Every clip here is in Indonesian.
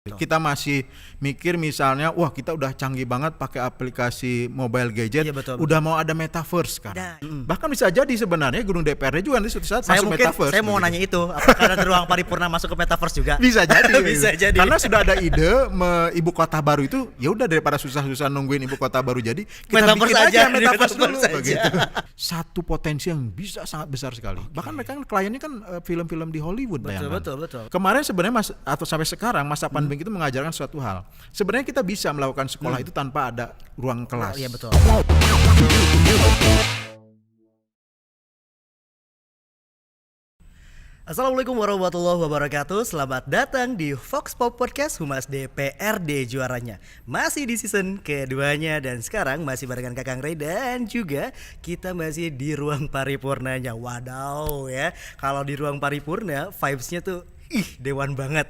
Kita masih mikir misalnya, wah kita udah canggih banget pakai aplikasi mobile gadget, Iya, betul. udah mau ada metaverse kan. Bahkan bisa jadi sebenarnya gedung DPRD juga nanti suatu saat Saya masuk mungkin metaverse. saya mau begitu. nanya itu, apakah ada ruang paripurna masuk ke metaverse juga? Bisa jadi. Bisa jadi. Karena sudah ada ide ibu kota baru itu, ya udah daripada susah-susah nungguin ibu kota baru jadi, kita Metaverse bikin aja, aja metaverse dulu metaverse aja. begitu. Satu potensi yang bisa sangat besar sekali. Bahkan mereka kan kliennya kan film-film di Hollywood, bayangkan. Betul. Kemarin sebenarnya atau sampai sekarang masa pandemi itu mengajarkan suatu hal. Sebenarnya kita bisa melakukan sekolah itu tanpa ada ruang kelas. Iya betul. Assalamualaikum warahmatullahi wabarakatuh. Selamat datang di Vox Pop Podcast Humas DPRD juaranya. Masih di season keduanya dan sekarang masih barengan Kakang Ray dan juga kita masih di ruang paripurnanya. Wadaw ya. Kalau di ruang paripurna vibes-nya tuh dewan banget.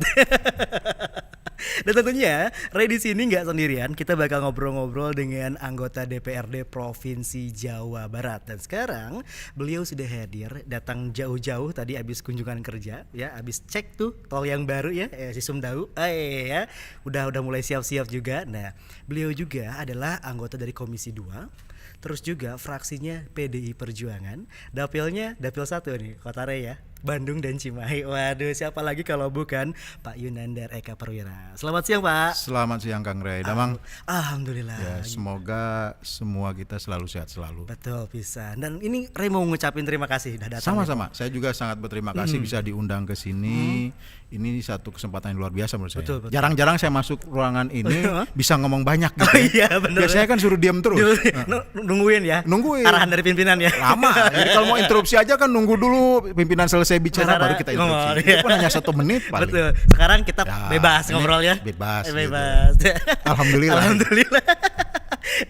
Dan tentunya Ray di sini nggak sendirian, kita bakal ngobrol-ngobrol dengan anggota DPRD Provinsi Jawa Barat. Dan sekarang beliau sudah hadir, datang jauh-jauh tadi abis kunjungan kerja, ya, abis cek tuh tol yang baru ya, si Sumdau, ya, udah mulai siap-siap juga. Nah, beliau juga adalah anggota dari Komisi 2. Terus juga fraksinya PDI Perjuangan, dapilnya dapil 1 nih, Kota Ray ya, Bandung dan Cimahi. Waduh, siapa lagi kalau bukan Pak Yunandar Eka Perwira. Selamat siang Pak. Selamat siang Kang Ray. Damang. Alhamdulillah. Ya, semoga semua kita selalu sehat selalu. Betul, bisa. Dan ini Ray mau ngucapin terima kasih udah datang. Sama-sama. Saya juga sangat berterima kasih bisa diundang ke sini. Ini satu kesempatan yang luar biasa menurut saya. Betul. Jarang-jarang saya masuk ruangan ini bisa ngomong banyak gitu. Oh iya, bener. Biasanya kan suruh diam terus. Nungguin ya. Nungguin. Arahan dari pimpinan ya. Lama. Jadi kalau mau interupsi aja kan nunggu dulu pimpinan selesai bicara baru kita interupsi. ngomong, Itu iya. kan hanya 1 menit paling. Betul. Sekarang kita bebas ini ngobrol ya. Bebas. Bebas. Gitu. Alhamdulillah. Alhamdulillah.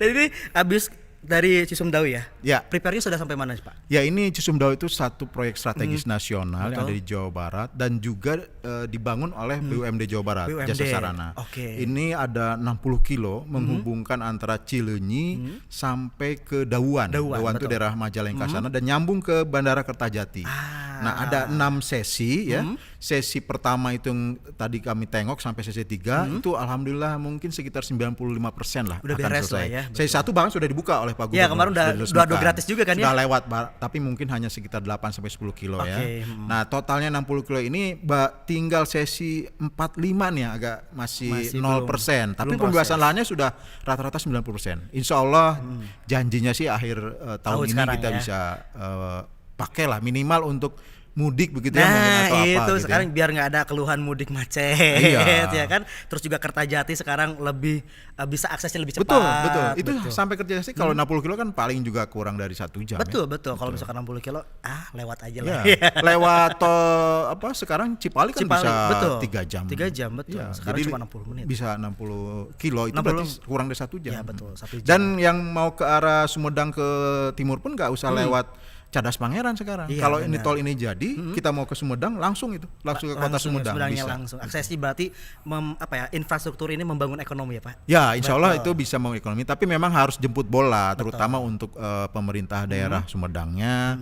Dan ini habis dari Cisumdawu ya. Ya. Prepare-nya sudah sampai mana sih Pak? Ya, ini Cisumdawu itu satu proyek strategis nasional yang Betul. ada di Jawa Barat dan juga dibangun oleh BUMD Jawa Barat, BUMD. Jasa Sarana. Oke. Ini ada 60 kilo menghubungkan antara Cileunyi sampai ke Dawuan. Dawuan itu betul. daerah Majalengka sana dan nyambung ke Bandara Kertajati. Nah, ada 6 sesi ya. Sesi pertama itu yang tadi kami tengok sampai sesi 3 itu alhamdulillah mungkin sekitar 95% lah Udah akan beres selesai. lah ya, Sesi 1 bahkan sudah dibuka oleh Pak Gubernur. Ya, kemarin udah diresmikan. gratis juga kan ya? Sudah lewat, tapi mungkin hanya sekitar 8 sampai 10 kilo ya. Oke, Nah, totalnya 60 kilo ini tinggal sesi 45 nih agak masih 0%. Tapi belum pembebasan lahannya sudah rata-rata 90%. Insya Allah janjinya sih akhir tahun ini sekarang kita ya. bisa pakai lah minimal untuk mudik begitu ya mungkin Nah atau apa itu gitu sekarang ya. biar nggak ada keluhan mudik macet Iya. ya kan. Terus juga Kertajati sekarang lebih bisa aksesnya lebih cepat. Betul. Itu sampai kerja sih kalau 60 kilo kan paling juga kurang dari 1 jam. Betul. Ya. Kalau misalkan 60 kilo lewat aja Ya, lah. lewat tol sekarang Cipali kan Cipali, bisa betul. 3 jam. 3 jam betul. Ya, Sekarang jadi cuma 60 menit. Bisa 60 kilo itu 60. berarti kurang dari 1 jam. Ya betul, 1 jam. Dan yang mau ke arah Sumedang ke timur pun nggak usah lewat Cadas Pangeran sekarang. Iya, Kalau ini benar. tol ini jadi, kita mau ke Sumedang langsung ke kota Sumedang Sumedangnya bisa. langsung. Aksesnya berarti infrastruktur ini membangun ekonomi ya Pak. Ya, insya Allah itu bisa mengekonomi. Tapi memang harus jemput bola, terutama untuk pemerintah daerah Sumedangnya,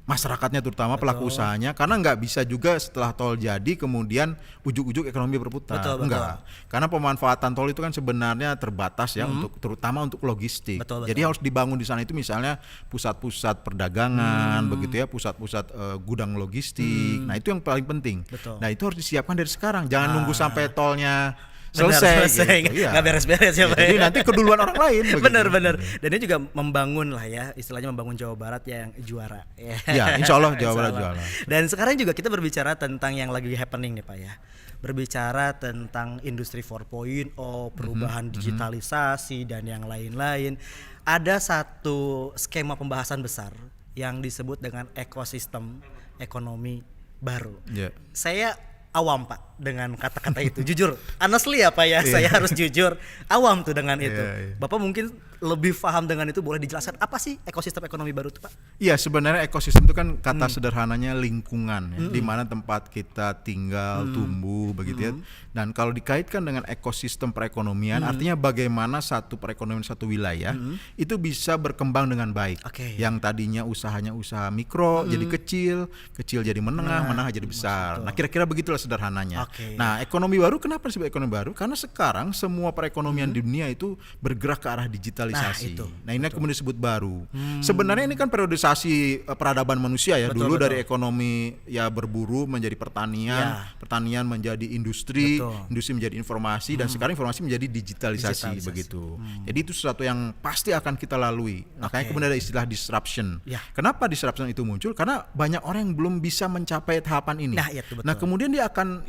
masyarakatnya terutama pelaku usahanya, karena nggak bisa juga setelah tol jadi kemudian ujuk-ujuk ekonomi berputar. Betul. Enggak. Karena pemanfaatan tol itu kan sebenarnya terbatas ya untuk terutama untuk logistik. Betul. Jadi harus dibangun di sana itu misalnya pusat-pusat perdagangan begitu ya, pusat-pusat gudang logistik. Nah, itu yang paling penting. Betul. Nah, itu harus disiapkan dari sekarang. Jangan nunggu sampai tolnya selesai gitu. Iya. Nggak beres-beres ya Pak. Jadi nanti keduluan orang lain. begitu. Bener. Dan ini juga membangun lah ya, istilahnya membangun Jawa Barat yang juara. Ya, insya Allah Jawa Barat Insya Allah. juara. Dan sekarang juga kita berbicara tentang yang lagi happening nih Pak ya. Berbicara tentang industri 4.0, perubahan digitalisasi dan yang lain-lain. Ada satu skema pembahasan besar yang disebut dengan ekosistem ekonomi baru. Ya. Saya awam Pak dengan kata-kata itu, jujur, honestly ya Pak ya, saya harus jujur, awam tuh dengan itu. Iya. Bapak mungkin lebih paham dengan itu, boleh dijelaskan apa sih ekosistem ekonomi baru itu Pak? Iya, sebenarnya ekosistem itu kan kata sederhananya lingkungan ya, di mana tempat kita tinggal, tumbuh begitu ya. Dan kalau dikaitkan dengan ekosistem perekonomian, artinya bagaimana satu perekonomian satu wilayah itu bisa berkembang dengan baik. Oke. Yang tadinya usahanya usaha mikro jadi kecil, kecil jadi menengah, menengah jadi besar. Nah, kira-kira begitulah itulah sederhananya. Oke. Nah, ekonomi baru kenapa disebut ekonomi baru? Karena sekarang semua perekonomian di dunia itu bergerak ke arah digitalisasi. Nah, ini kemudian disebut baru. Sebenarnya ini kan periodisasi peradaban manusia ya. Betul, Dulu betul. dari ekonomi ya berburu menjadi pertanian, pertanian menjadi industri, industri menjadi informasi, dan sekarang informasi menjadi digitalisasi. Begitu. Jadi itu sesuatu yang pasti akan kita lalui. Makanya kemudian ada istilah disruption. Ya. Kenapa disruption itu muncul? Karena banyak orang yang belum bisa mencapai tahapan ini. Nah, itu betul. Nah, kemudian dia akan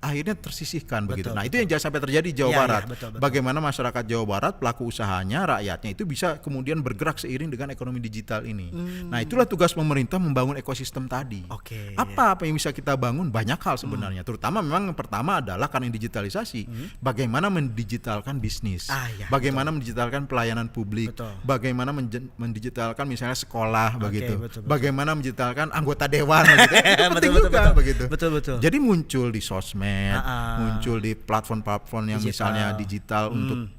akhirnya tersisihkan begitu. Nah, itu betul. yang jangan sampai terjadi di Jawa Ya, Barat. ya, betul. Bagaimana masyarakat Jawa Barat, pelaku usahanya, rakyatnya itu bisa kemudian bergerak seiring dengan ekonomi digital ini. Nah, itulah tugas pemerintah membangun ekosistem tadi. Oke. Apa yang bisa kita bangun? Banyak hal sebenarnya. Terutama memang yang pertama adalah karena digitalisasi, bagaimana mendigitalkan bisnis. Ya, Bagaimana mendigitalkan pelayanan publik. Betul. Bagaimana mendigitalkan misalnya sekolah begitu. betul. Bagaimana mendigitalkan anggota dewan begitu. Itu penting juga begitu. Betul. Jadi muncul di sosmed, muncul di platform-platform yang Digital. misalnya digital untuk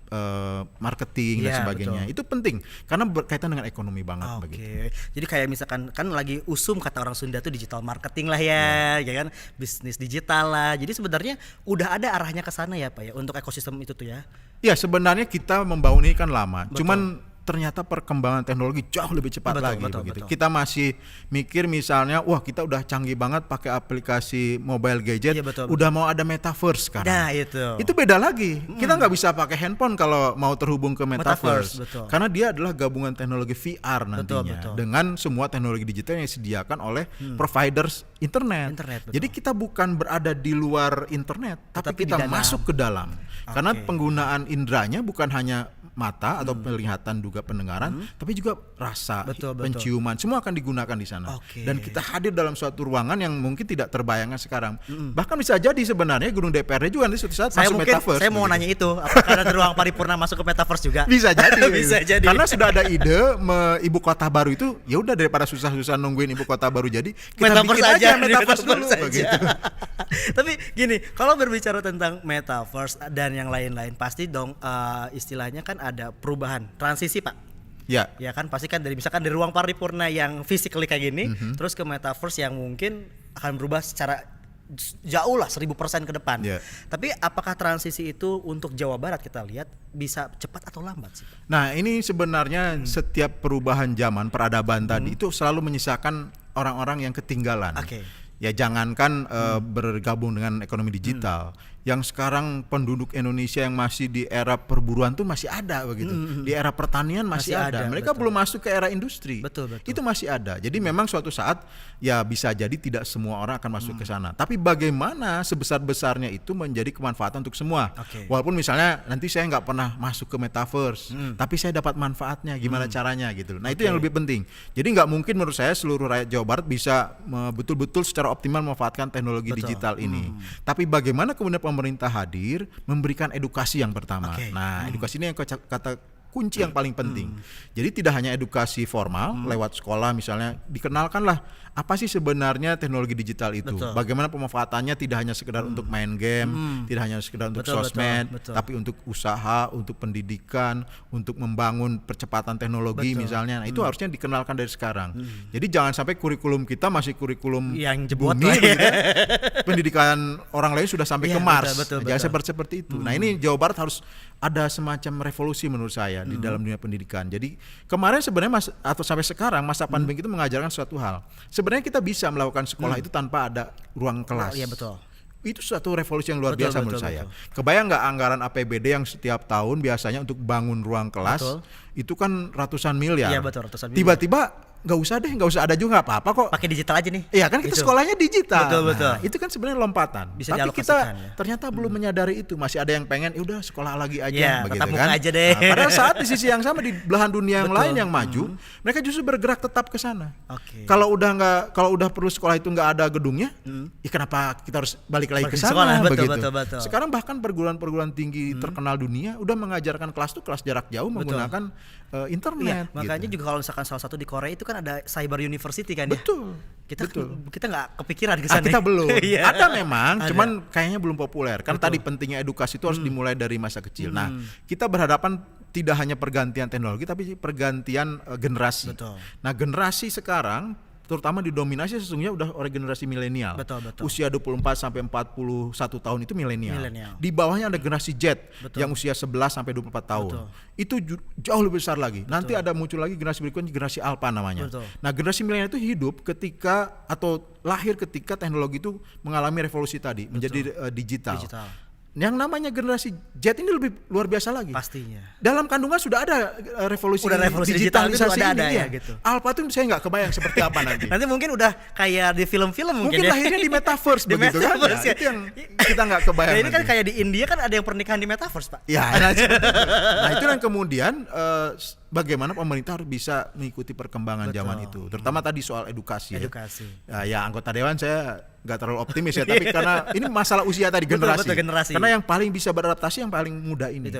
marketing dan Iya, sebagainya. betul. Itu penting karena berkaitan dengan ekonomi banget Oke. begitu. Jadi kayak misalkan kan lagi usum kata orang Sunda tuh digital marketing lah ya kan, bisnis digital lah. Jadi sebenarnya udah ada arahnya ke sana ya Pak ya untuk ekosistem itu tuh ya. Ya, sebenarnya kita membangun ini kan lama. Betul. Cuman ternyata perkembangan teknologi jauh lebih cepat lagi begitu. Betul. Kita masih mikir misalnya, wah kita udah canggih banget pakai aplikasi mobile gadget, Iya, betul. udah mau ada metaverse sekarang. Nah, itu. Itu beda lagi. Kita nggak bisa pakai handphone kalau mau terhubung ke metaverse, betul. karena dia adalah gabungan teknologi VR nantinya betul. dengan semua teknologi digital yang disediakan oleh providers internet. Betul. Jadi kita bukan berada di luar internet, tapi Tetapi kita di dalam. masuk ke dalam. Karena penggunaan indranya bukan hanya mata atau penglihatan juga pendengaran, tapi juga rasa, Betul. penciuman, semua akan digunakan di sana. Oke. Dan kita hadir dalam suatu ruangan yang mungkin tidak terbayangkan sekarang. Bahkan bisa jadi sebenarnya gedung DPRD juga nanti suatu saat masuk metaverse. Saya mau begitu. nanya itu, apakah ada ruang paripurna masuk ke metaverse juga? Bisa jadi. Bisa jadi. Karena sudah ada ide ibu kota baru itu, ya udah daripada susah-susah nungguin ibu kota baru jadi, kita bikin aja metaverse dulu begitu. Tapi gini, kalau berbicara tentang metaverse dan yang lain-lain, pasti dong istilahnya kan ada perubahan, transisi Pak. Ya. Ya kan pasti kan dari misalkan dari ruang paripurna yang physically kayak gini, terus ke metaverse yang mungkin akan berubah secara jauh lah 1000% ke depan. Yeah. Tapi apakah transisi itu untuk Jawa Barat kita lihat bisa cepat atau lambat sih? Nah, ini sebenarnya setiap perubahan zaman peradaban tadi itu selalu menyisakan orang-orang yang ketinggalan. Oke. Ya jangankan bergabung dengan ekonomi digital, yang sekarang penduduk Indonesia yang masih di era perburuan tuh masih ada begitu. Di era pertanian masih ada. Mereka betul. belum masuk ke era industri. Betul. Itu masih ada. Jadi memang suatu saat ya bisa jadi tidak semua orang akan masuk ke sana. Tapi bagaimana sebesar-besarnya itu menjadi kemanfaatan untuk semua. Oke. Walaupun misalnya nanti saya nggak pernah masuk ke metaverse, tapi saya dapat manfaatnya. Gimana caranya gitu. Nah, itu yang lebih penting. Jadi nggak mungkin menurut saya seluruh rakyat Jawa Barat bisa betul-betul secara optimal memanfaatkan teknologi digital ini. Tapi bagaimana kemudian pemerintah hadir memberikan edukasi yang pertama. Oke. Nah, edukasi ini yang kata kunci yang paling penting. Jadi tidak hanya edukasi formal lewat sekolah misalnya, dikenalkanlah apa sih sebenarnya teknologi digital itu. Betul. Bagaimana pemanfaatannya tidak hanya sekedar untuk main game, tidak hanya sekedar untuk Betul, sosmed, betul. tapi untuk usaha, untuk pendidikan, untuk membangun percepatan teknologi Betul. misalnya. Nah, itu harusnya dikenalkan dari sekarang. Jadi jangan sampai kurikulum kita masih kurikulum Yang jebot bumi lah ya. begitu ya. Pendidikan orang lain sudah sampai Iya, ke Mars. betul. Jangan seperti itu. Nah, ini Jawa Barat harus ada semacam revolusi menurut saya di dalam dunia pendidikan. Jadi kemarin sebenarnya atau sampai sekarang masa pandemi itu mengajarkan suatu hal. Sebenarnya kita bisa melakukan sekolah itu tanpa ada ruang kelas. Iya betul. Itu suatu revolusi yang luar Betul, biasa menurut betul, saya. betul. Kebayang nggak anggaran APBD yang setiap tahun biasanya untuk bangun ruang kelas Betul. itu kan ratusan miliar. Iya, betul, ratusan miliar. Tiba-tiba nggak usah ada juga nggak apa-apa kok. Pakai digital aja nih. Iya kan kita Gitu. sekolahnya digital. Betul. Nah, itu kan sebenarnya lompatan. Bisa Tapi dialokasikan, kita ya. ternyata belum menyadari itu. Masih ada yang pengen, udah sekolah lagi aja, Iya, begitu tatap muka kan. aja deh. Nah, padahal saat di sisi yang sama di belahan dunia yang Betul. lain yang maju, mereka justru bergerak tetap ke sana. Oke. Kalau udah perlu sekolah itu nggak ada gedungnya, ya kenapa kita harus balik lagi ke Balik ke sana? sekolah, betul, begitu. betul. Sekarang bahkan perguruan-perguruan tinggi terkenal dunia udah mengajarkan kelas tuh kelas jarak jauh menggunakan internet. Iya, makanya gitu. juga kalau misalkan salah satu di Korea itu kan ada cyber university kan ya. Betul. Kita nggak kepikiran ke sana. Kita belum. Iya. Ada memang, Ada. cuman kayaknya belum populer. Kan tadi pentingnya edukasi itu harus dimulai dari masa kecil. Nah, kita berhadapan tidak hanya pergantian teknologi tapi pergantian generasi. Betul. Nah, generasi sekarang terutama didominasi sesungguhnya udah oleh generasi milenial. Betul. Usia 24 sampai 41 tahun itu milenial. Di bawahnya ada generasi Z yang usia 11 sampai 24 tahun. Itu jauh lebih besar lagi. Nanti ada muncul lagi generasi berikutnya, generasi Alpha namanya. Nah, generasi milenial itu hidup ketika atau lahir ketika teknologi itu mengalami revolusi tadi, menjadi digital. Yang namanya generasi Z ini lebih luar biasa lagi. Pastinya. Dalam kandungan sudah ada revolusi digitalisasi ini. Ya. Gitu. Alpha itu saya nggak kebayang seperti apa nanti. Nanti mungkin udah kayak di film-film mungkin ya. Lahirnya di metaverse begitu kan. Ya. Itu yang kita nggak kebayang. Nah, ini kan kayak di India kan ada yang pernikahan di metaverse, Pak. Ya, nah itu yang kemudian bagaimana pemerintah harus bisa mengikuti perkembangan zaman itu, terutama tadi soal edukasi. Ya, anggota dewan saya nggak terlalu optimis ya, tapi karena ini masalah usia tadi generasi. Karena yang paling bisa beradaptasi yang paling muda ini.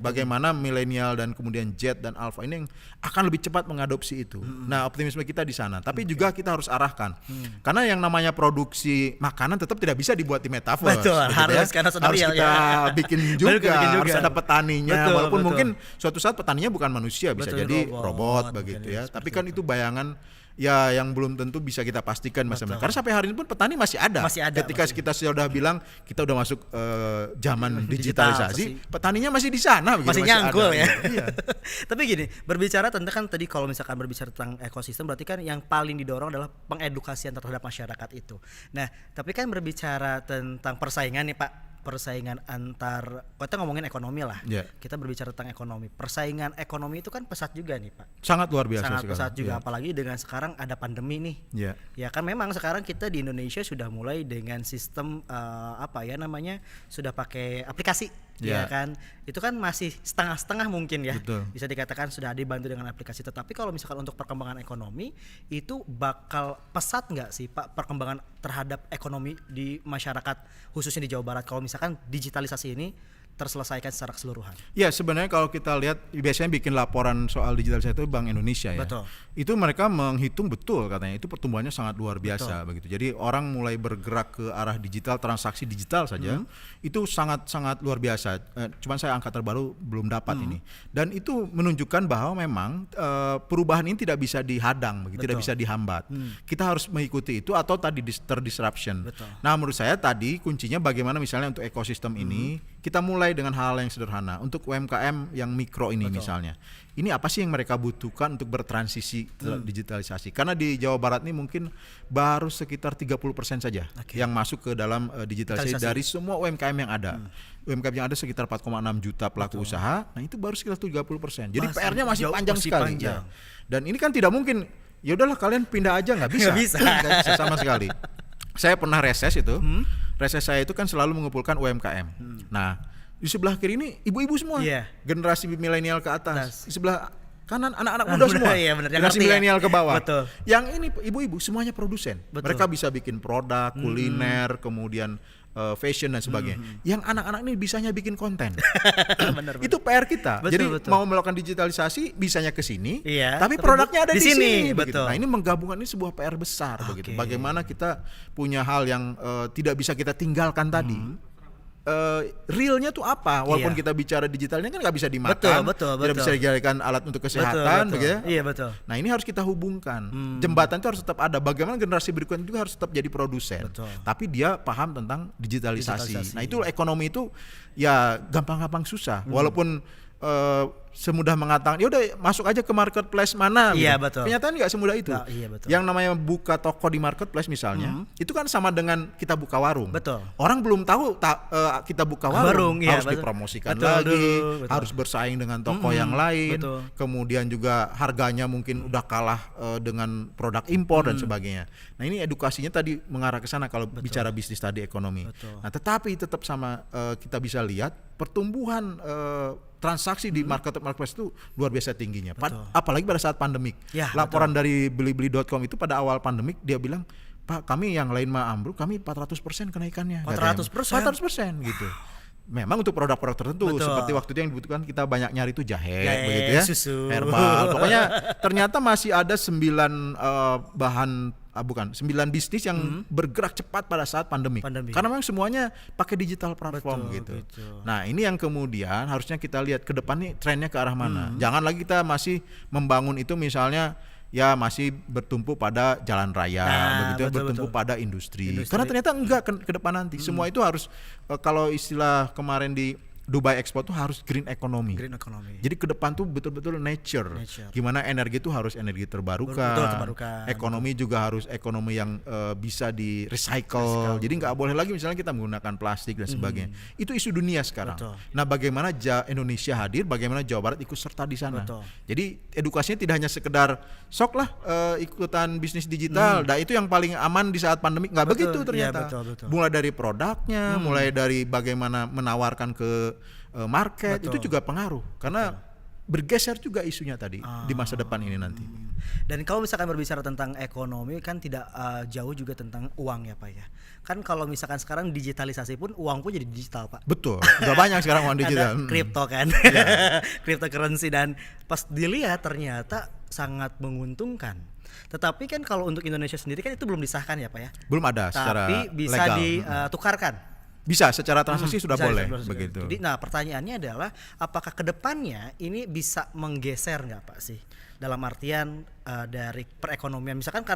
Bagaimana milenial dan kemudian Z dan Alpha ini yang akan lebih cepat mengadopsi itu. Nah, optimisme kita di sana. Tapi juga kita harus arahkan. Karena yang namanya produksi makanan tetap tidak bisa dibuat di metaverse. Betul, harus karena harus kita bikin juga, harus ada petaninya. Walaupun mungkin suatu saat petaninya bukan manusia, bisa jadi robot begitu ya. Tapi kan itu bayangan ya yang belum tentu bisa kita pastikan masalah. Karena sampai hari ini pun petani masih ada. Ketika kita sudah bilang kita udah masuk zaman digitalisasi, petaninya masih di sana begitu, masih nyangkul ya. Iya. Tapi gini, berbicara tentang kan tadi kalau misalkan berbicara tentang ekosistem berarti kan yang paling didorong adalah pengedukasian terhadap masyarakat itu. Nah, tapi kan berbicara tentang persaingan nih, Pak. Persaingan antar, kita ngomongin ekonomi lah. Kita berbicara tentang ekonomi. Persaingan ekonomi itu kan pesat juga nih, Pak. Sangat luar biasa. Sangat pesat juga, apalagi dengan sekarang ada pandemi nih. Ya kan memang sekarang kita di Indonesia sudah mulai dengan sistem sudah pakai aplikasi. Ya kan, itu kan masih setengah-setengah mungkin ya. Bisa dikatakan sudah dibantu dengan aplikasi. Tetapi kalau misalkan untuk perkembangan ekonomi itu bakal pesat nggak sih, Pak, perkembangan terhadap ekonomi di masyarakat khususnya di Jawa Barat kalau misalkan digitalisasi ini terselesaikan secara keseluruhan? Ya, sebenarnya kalau kita lihat biasanya bikin laporan soal digitalisasi itu Bank Indonesia ya. Itu mereka menghitung betul katanya itu pertumbuhannya sangat luar biasa begitu. Jadi orang mulai bergerak ke arah digital, transaksi digital saja itu sangat luar biasa. Cuman saya angka terbaru belum dapat ini. Dan itu menunjukkan bahwa memang perubahan ini tidak bisa dihadang, tidak bisa dihambat. Kita harus mengikuti itu atau tadi terdisruption. Nah, menurut saya tadi kuncinya bagaimana misalnya untuk ekosistem ini kita mulai dengan hal yang sederhana. Untuk UMKM yang mikro ini misalnya, ini apa sih yang mereka butuhkan untuk bertransisi digitalisasi? Karena di Jawa Barat ini mungkin baru sekitar 30% saja yang masuk ke dalam digitalisasi dari semua UMKM yang ada. UMKM yang ada sekitar 4,6 juta pelaku usaha. Nah, itu baru sekitar 30%. Jadi PR-nya masih panjang sekali. Ya. Dan ini kan tidak mungkin. Ya udahlah kalian pindah aja, nggak bisa. Nggak bisa sama sekali. Saya pernah reses itu. Reses saya itu kan selalu mengumpulkan UMKM. Nah, di sebelah kiri ini ibu-ibu semua, generasi milenial ke atas. Di sebelah kanan anak-anak muda semua, generasi milenial ke bawah. Yang ini ibu-ibu semuanya produsen. Mereka bisa bikin produk, kuliner, kemudian fashion dan sebagainya. Yang anak-anak ini bisanya bikin konten. Itu PR kita. Jadi mau melakukan digitalisasi bisanya ke sini, tapi produknya ada di sini. Nah, ini menggabungkan ini sebuah PR besar begitu. Bagaimana kita punya hal yang tidak bisa kita tinggalkan tadi. Realnya tuh apa? Walaupun kita bicara digitalnya kan nggak bisa dimakan, tidak bisa dijadikan alat untuk kesehatan, begitu. Nah, ini harus kita hubungkan. Jembatan itu harus tetap ada. Bagaimana generasi berikutnya juga harus tetap jadi produsen, tapi dia paham tentang digitalisasi. Nah, itu ekonomi itu ya gampang-gampang susah. Walaupun semudah mengatakan ya udah masuk aja ke marketplace mana gitu. Kenyataan nggak semudah itu. Yang namanya buka toko di marketplace misalnya itu kan sama dengan kita buka warung. Orang belum tahu kita buka warung harus dipromosikan lagi, harus bersaing dengan toko yang lain. Kemudian juga harganya mungkin udah kalah dengan produk impor dan sebagainya. Nah, ini edukasinya tadi mengarah ke sana kalau bicara bisnis tadi ekonomi. Nah, tetapi tetap sama kita bisa lihat pertumbuhan transaksi di marketplace itu luar biasa tingginya. Apalagi pada saat pandemik. Laporan dari Bilibili.com itu pada awal pandemik dia bilang, Pak, kami yang lain mah ambruk, kami 400% kenaikannya. 400% gitu. Memang untuk produk-produk tertentu seperti waktu itu yang dibutuhkan kita banyak nyari itu jahe begitu ya, susu, herbal. Pokoknya ternyata masih ada 9 bisnis yang bergerak cepat pada saat pandemi. Karena memang semuanya pakai digital platform gitu. Nah, ini yang kemudian harusnya kita lihat ke depan nih trennya ke arah mana. Jangan lagi kita masih membangun itu misalnya ya masih bertumpu pada jalan raya, begitu ya, betul, bertumpu betul. pada industri. Karena ternyata enggak ke depan nanti. Semua itu harus kalau istilah kemarin di Dubai Expo tuh harus green economy. Green economy. Jadi ke depan tuh betul-betul nature. Gimana energi itu harus energi terbarukan. Betul, terbarukan. Ekonomi juga harus ekonomi yang bisa di recycle. Jadi nggak boleh lagi misalnya kita menggunakan plastik dan sebagainya. Itu isu dunia sekarang. Betul. Nah, bagaimana Indonesia hadir, bagaimana Jawa Barat ikut serta di sana. Betul. Jadi edukasinya tidak hanya sekedar sok lah ikutan bisnis digital. Nah, itu yang paling aman di saat pandemi. Nggak Betul, begitu ternyata. iya, betul. Mulai dari produknya, mulai dari bagaimana menawarkan ke market, itu juga pengaruh karena bergeser juga isunya tadi di masa depan ini nanti. Dan kalau misalkan berbicara tentang ekonomi kan tidak jauh juga tentang uang ya Pak ya. Kan kalau misalkan sekarang digitalisasi pun uang pun jadi digital Pak. Betul, udah banyak sekarang uang digital. Ada kripto kan, cryptocurrency, dan pas dilihat ternyata sangat menguntungkan. Tetapi kan kalau untuk Indonesia sendiri kan itu belum disahkan ya Pak ya. Belum ada secara Tapi bisa legal. ditukarkan. Bisa secara transaksi sudah Bisa, boleh bisa. begitu. Jadi, nah pertanyaannya adalah apakah kedepannya ini bisa menggeser nggak Pak sih? Dalam artian dari perekonomian, misalkan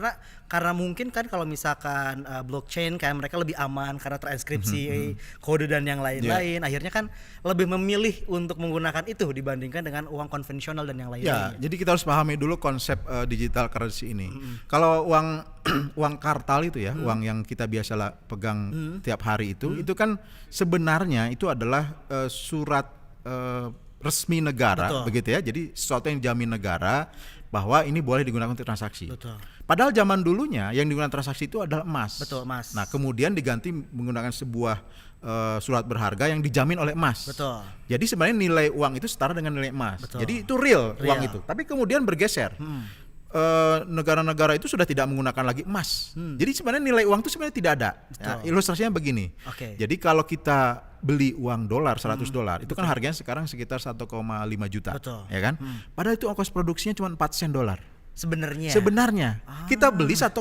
karena mungkin kan kalau misalkan blockchain kayak mereka lebih aman karena transkripsi kode dan yang lain-lain, akhirnya kan lebih memilih untuk menggunakan itu dibandingkan dengan uang konvensional dan yang Ya, lain-lain. jadi kita harus pahami dulu konsep digital currency ini. Kalau uang uang kartal itu ya, uang yang kita biasa pegang tiap hari itu kan sebenarnya itu adalah surat resmi negara. Betul. Begitu ya. Jadi sesuatu yang dijamin negara bahwa ini boleh digunakan untuk transaksi. Betul. Padahal zaman dulunya yang digunakan transaksi itu adalah emas. Betul, emas. Nah, kemudian diganti menggunakan sebuah surat berharga yang dijamin oleh emas. Betul. Jadi sebenarnya nilai uang itu setara dengan nilai emas. Betul. Jadi itu real uang itu. Tapi kemudian bergeser. Negara-negara itu sudah tidak menggunakan lagi emas. Jadi sebenarnya nilai uang itu sebenarnya tidak ada. Ya, ilustrasinya begini. Oke. Jadi kalau kita beli uang dolar $100, itu kan harganya sekarang sekitar 1,5 juta. Betul. Ya kan? Padahal itu ongkos produksinya cuma 4 sen dolar. Sebenarnya Kita beli 1,5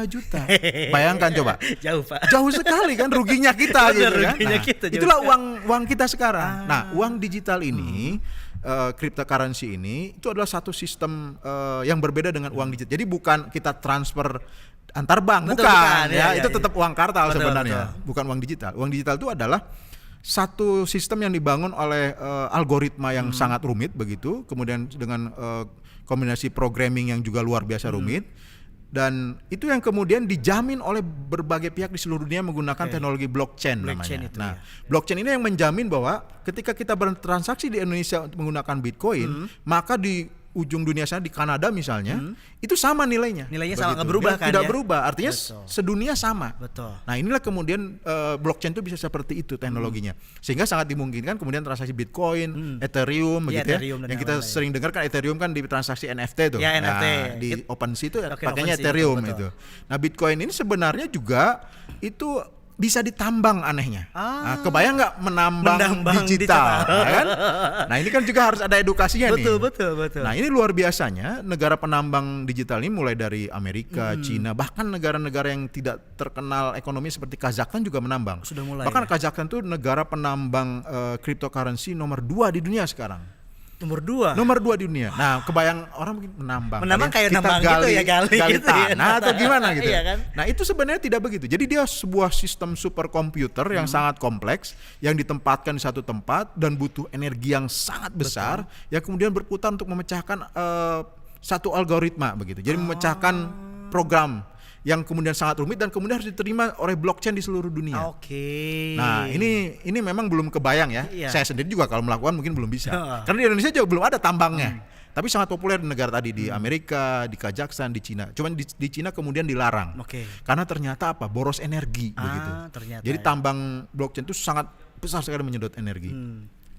juta. Bayangkan coba. jauh Pak. Jauh sekali kan ruginya kita Bener, gitu kan. ruginya Nah, kita jauh itulah sekali. uang kita sekarang. Nah, uang digital ini cryptocurrency ini itu adalah satu sistem yang berbeda dengan uang digital. Jadi bukan kita transfer antar bank, Betul, bukan ya, itu tetap uang kartal Betul, sebenarnya, bukan uang digital. Uang digital itu adalah satu sistem yang dibangun oleh algoritma yang sangat rumit begitu, kemudian dengan kombinasi programming yang juga luar biasa rumit. Dan itu yang kemudian dijamin oleh berbagai pihak di seluruh dunia menggunakan teknologi blockchain namanya. itu, Nah, blockchain ini yang menjamin bahwa ketika kita bertransaksi di Indonesia untuk menggunakan Bitcoin, maka di ujung dunia sana di Kanada misalnya, itu sama nilainya. Nilainya sama, Begitu. nggak berubah kan Tidak ya? berubah, artinya Betul. sedunia sama. Betul. Nah, inilah kemudian blockchain itu bisa seperti itu teknologinya. Sehingga sangat dimungkinkan kemudian transaksi Bitcoin, Ethereum Iya, begitu Ethereum dan ya. Yang yang kita lain-lain. sering dengar kan Ethereum kan di transaksi NFT tuh. Ya, NFT. Nah, di OpenSea itu Oke, pakainya OpenSea, Ethereum betul. itu. Nah, Bitcoin ini sebenarnya juga itu bisa ditambang anehnya. Nah, kebayang nggak menambang digital, ya kan? Nah, ini kan juga harus ada edukasinya nih. Betul. Nah, ini luar biasanya negara penambang digital ini mulai dari Amerika, Cina, bahkan negara-negara yang tidak terkenal ekonomi seperti Kazakhstan juga menambang. Sudah mulai, Bahkan ya? Kazakhstan itu negara penambang cryptocurrency nomor 2 di dunia sekarang. Nomor 2 di dunia. Nah, kebayang orang mungkin menambang. Menambang kayak Kita nambang gitu ya, gali gitu ya. tanah atau gimana gitu. Iya kan? Nah, itu sebenarnya tidak begitu. Jadi dia sebuah sistem superkomputer yang sangat kompleks yang ditempatkan di satu tempat dan butuh energi yang sangat besar yang kemudian berputar untuk memecahkan satu algoritma begitu. Jadi memecahkan program yang kemudian sangat rumit dan kemudian harus diterima oleh blockchain di seluruh dunia. Oke. Nah, ini memang belum kebayang ya. Iya. Saya sendiri juga kalau melakukan mungkin belum bisa. Karena di Indonesia juga belum ada tambangnya. Tapi sangat populer di negara tadi, di Amerika, di Kazakhstan, di Cina. Cuman di Cina kemudian dilarang. Oke. Karena ternyata apa? Boros energi begitu. Ternyata Jadi ya. tambang blockchain itu sangat besar sekali menyedot energi.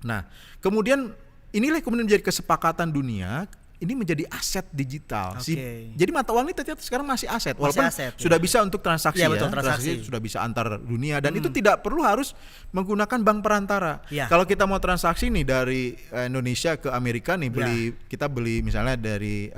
Nah, kemudian inilah kemudian menjadi kesepakatan dunia. Ini menjadi aset digital. Oke. Jadi mata uang ini ternyata sekarang masih aset, walaupun aset, sudah ya. bisa untuk transaksi Iya, ya. betul, transaksi. Sudah bisa antar dunia dan itu tidak perlu harus menggunakan bank perantara. Iya. Kalau kita mau transaksi nih dari Indonesia ke Amerika nih kita beli misalnya dari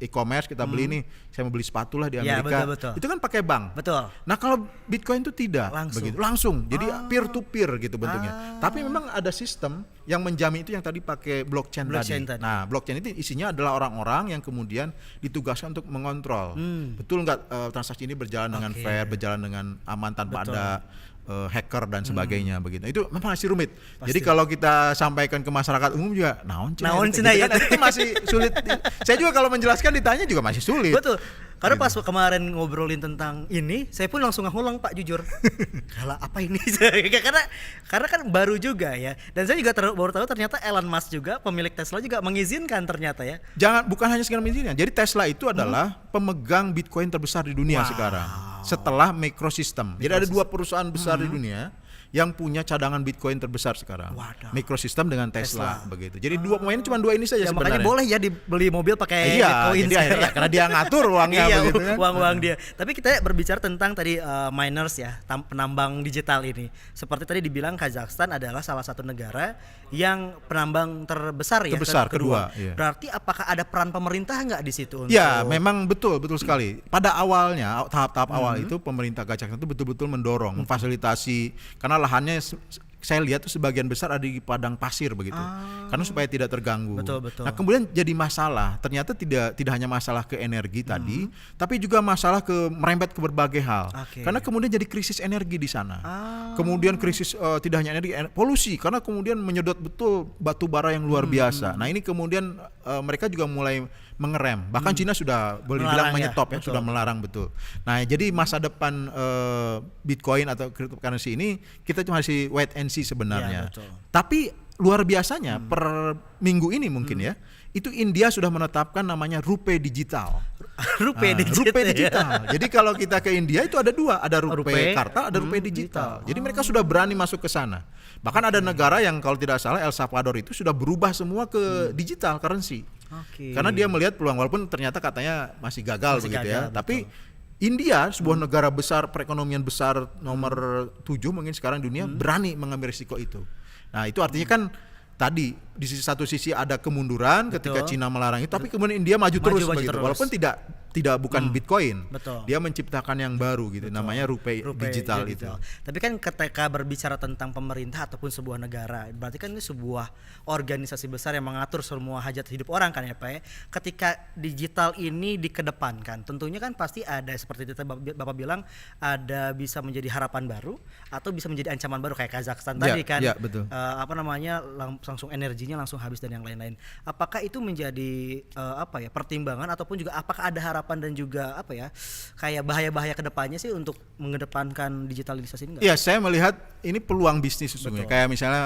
e-commerce kita beli nih, saya mau beli sepatu lah di Iya, Amerika. betul. Itu kan pakai bank. Betul. Nah, kalau Bitcoin itu tidak langsung. Jadi peer to peer gitu bentuknya. Tapi memang ada sistem yang menjamin itu yang tadi pakai blockchain tadi. Nah, blockchain itu isinya adalah orang-orang yang kemudian ditugaskan untuk mengontrol. Betul nggak transaksi ini berjalan dengan fair, berjalan dengan aman tanpa ada hacker dan sebagainya begitu. Itu memang masih rumit. Jadi kalau kita sampaikan ke masyarakat umum juga naon cenah ya. itu masih sulit. Saya juga kalau menjelaskan ditanya juga masih sulit. Betul. Karena pas kemarin ngobrolin tentang ini, saya pun langsung ngulang Pak, jujur. Kalah apa ini? karena kan baru juga ya. Dan saya juga baru tahu ternyata Elon Musk juga, pemilik Tesla juga mengizinkan ternyata ya. Bukan hanya sekedar mengizinkan. Jadi Tesla itu adalah pemegang Bitcoin terbesar di dunia sekarang. Setelah Microsystem. Jadi ada 2 perusahaan besar di dunia yang punya cadangan Bitcoin terbesar sekarang. Microsystem dengan Tesla. Begitu. Jadi 2 pemain cuma 2 ini saja ya, sebenarnya. Makanya boleh ya dibeli mobil pakai Bitcoin. Iya, karena dia ngatur uangnya begitu kan. Uang-uang dia. Tapi kita berbicara tentang tadi miners ya, penambang digital ini. Seperti tadi dibilang Kazakhstan adalah salah satu negara yang penambang terbesar ya. Terbesar kedua. Iya. Berarti apakah ada peran pemerintah nggak di situ? Ya, memang betul sekali. Pada awalnya, tahap-tahap awal itu pemerintah Kazakhstan itu betul-betul mendorong, memfasilitasi karena lahannya saya lihat tuh sebagian besar ada di padang pasir begitu. Karena supaya tidak terganggu. Betul. Nah, kemudian jadi masalah. Ternyata tidak hanya masalah ke energi tadi, tapi juga masalah merembet ke berbagai hal. Karena kemudian jadi krisis energi di sana. Kemudian krisis tidak hanya energi, polusi karena kemudian menyedot betul batu bara yang luar biasa. Nah, ini kemudian mereka juga mulai mengerem. Bahkan Cina sudah boleh dibilang menyetop ya, sudah melarang betul. Nah, jadi masa depan Bitcoin atau cryptocurrency ini kita cuma masih wait and see sebenarnya. Tapi luar biasanya per minggu ini mungkin ya, itu India sudah menetapkan namanya Rupee digital. Rupee digital. Jadi kalau kita ke India itu ada 2, ada Rupee Karta, ada Rupee digital. Jadi mereka sudah berani masuk ke sana. Bahkan ada negara yang kalau tidak salah El Salvador itu sudah berubah semua ke digital currency. Karena dia melihat peluang, walaupun ternyata katanya masih gagal begitu ya. Tapi India, sebuah negara besar, perekonomian besar nomor 7 mungkin sekarang dunia, berani mengambil risiko itu. Nah, itu artinya kan tadi di satu sisi ada kemunduran ketika Cina melarang itu, tapi kemudian India maju terus begitu. Walaupun bukan Bitcoin. Dia menciptakan yang baru gitu, namanya Rupee digital itu. Tapi kan ketika berbicara tentang pemerintah ataupun sebuah negara, berarti kan ini sebuah organisasi besar yang mengatur semua hajat hidup orang kan ya Pak ya. Ketika digital ini dikedepankan, tentunya kan pasti ada seperti itu Bapak bilang, ada bisa menjadi harapan baru atau bisa menjadi ancaman baru kayak Kazakhstan tadi kan. Betul. Langsung energinya langsung habis dan yang lain-lain. Apakah itu menjadi pertimbangan ataupun juga apakah ada harapan dan juga kayak bahaya-bahaya kedepannya sih untuk mengedepankan digitalisasi ini enggak? Iya, saya melihat ini peluang bisnis sesungguhnya. Kayak misalnya